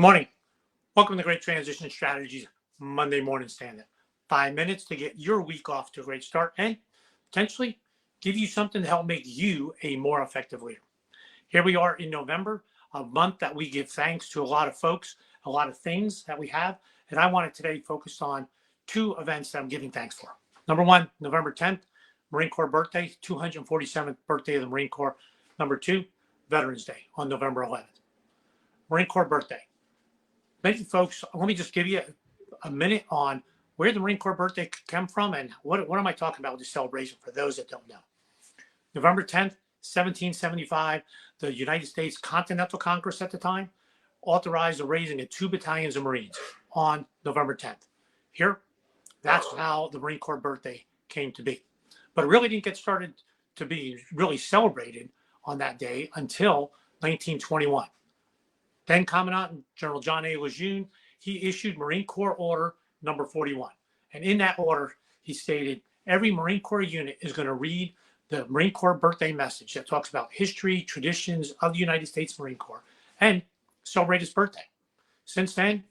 Morning. Welcome to Great Transition Strategies Monday Morning Standup. 5 minutes to get your week off to a great start and potentially give you something to help make you a more effective leader. Here we are in November, a month that we give thanks to a lot of folks, a lot of things that we have. And I want to today focus on two events that I'm giving thanks for. Number one, November 10th, Marine Corps birthday, 247th birthday of the Marine Corps. Number two, Veterans Day on November 11th. Marine Corps birthday. Many folks, let me just give you a minute on where the Marine Corps birthday came from and what am I talking about with this celebration for those that don't know. November 10th, 1775, the United States Continental Congress at the time authorized the raising of 2 battalions of Marines on November 10th. Here, that's how the Marine Corps birthday came to be. But it really didn't get started to be really celebrated on that day until 1921. Then Commandant General John A. Lejeune, he issued Marine Corps Order number 41. And in that order, he stated every Marine Corps unit is going to read the Marine Corps birthday message that talks about history, traditions of the United States Marine Corps, and celebrate his birthday. Since then,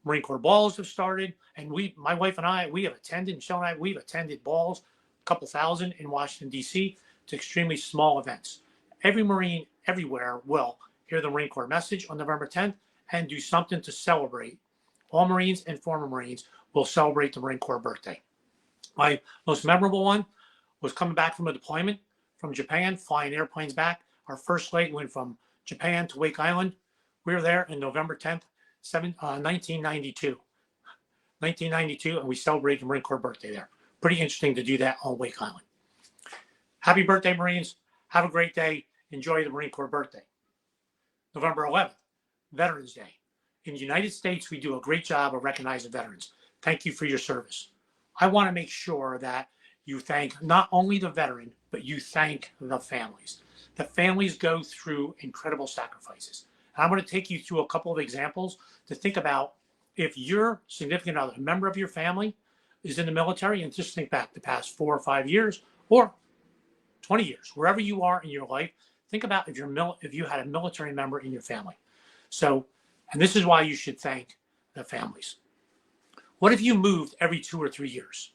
Marine Corps balls have started, and my wife and I, we have attended, Michelle and I, we've attended balls, a couple thousand in Washington, D.C., to extremely small events. Every Marine everywhere will hear the Marine Corps message on November 10th and do something to celebrate. All Marines and former Marines will celebrate the Marine Corps birthday. My most memorable one was coming back from a deployment from Japan, flying airplanes back. Our first leg went from Japan to Wake Island. We were there on November 10th, 1992. 1992, and we celebrated the Marine Corps birthday there. Pretty interesting to do that on Wake Island. Happy birthday, Marines. Have a great day. Enjoy the Marine Corps birthday. November 11th, Veterans Day. In the United States, we do a great job of recognizing veterans. Thank you for your service. I want to make sure that you thank not only the veteran, but you thank the families. The families go through incredible sacrifices. And I'm going to take you through a couple of examples to think about if your significant other, a member of your family, is in the military, and just think back the past 4 or 5 years or 20 years, wherever you are in your life. Think about if you had a military member in your family. So, and this is why you should thank the families. What if you moved every 2 or 3 years?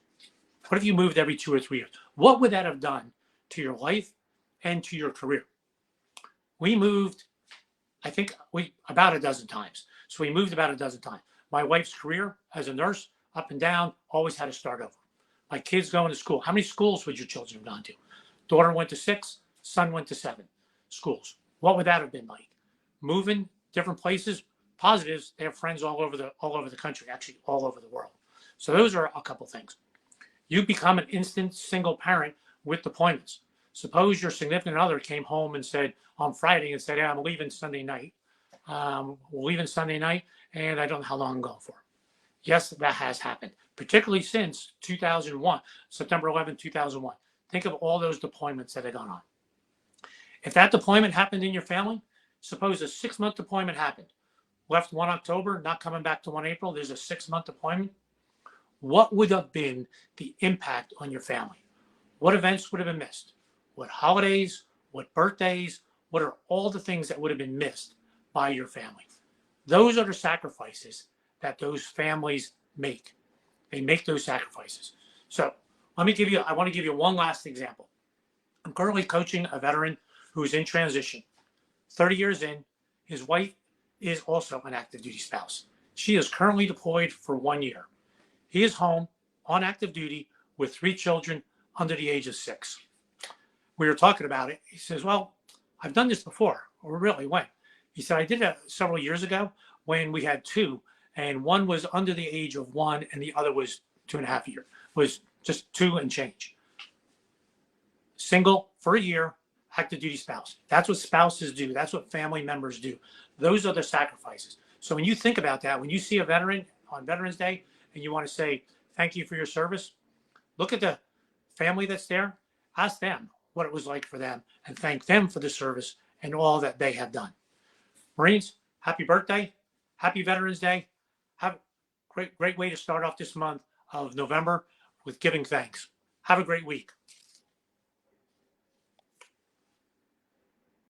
What if you moved every 2 or 3 years? What would that have done to your life and to your career? We moved, I think, about a dozen times. So we moved about a dozen times. My wife's career as a nurse, up and down, always had to start over. My kids going to school. How many schools would your children have gone to? Daughter went to 6, son went to 7 schools. What would that have been like? Moving different places. Positives, they have friends all over the country, actually all over the world. So those are a couple things. You become an instant single parent with deployments. Suppose your significant other came home and said on Friday and said, I'm leaving Sunday night. We're leaving Sunday night, and I don't know how long I'm going for. Yes, that has happened, particularly since 2001, September 11, 2001. Think of all those deployments that have gone on. If that deployment happened in your family, suppose a 6-month deployment happened. Left 1 October, not coming back to 1 April, there's a 6-month deployment. What would have been the impact on your family? What events would have been missed? What holidays, what birthdays, what are all the things that would have been missed by your family? Those are the sacrifices that those families make. They make those sacrifices. So I want to give you one last example. I'm currently coaching a veteran who's in transition. 30 years in, his wife is also an active duty spouse. She is currently deployed for 1 year. He is home on active duty with 3 children under the age of 6. We were talking about it. He says, well, I've done this before. Or really, when? He said, I did it several years ago when we had 2, and one was under the age of 1 and the other was 2.5 years, was just 2 and change. Single for a year, active duty spouse. That's what spouses do. That's what family members do. Those are the sacrifices. So when you think about that, when you see a veteran on Veterans Day and you want to say, thank you for your service, look at the family that's there, ask them what it was like for them and thank them for the service and all that they have done. Marines, happy birthday. Happy Veterans Day. Have a great way to start off this month of November with giving thanks. Have a great week.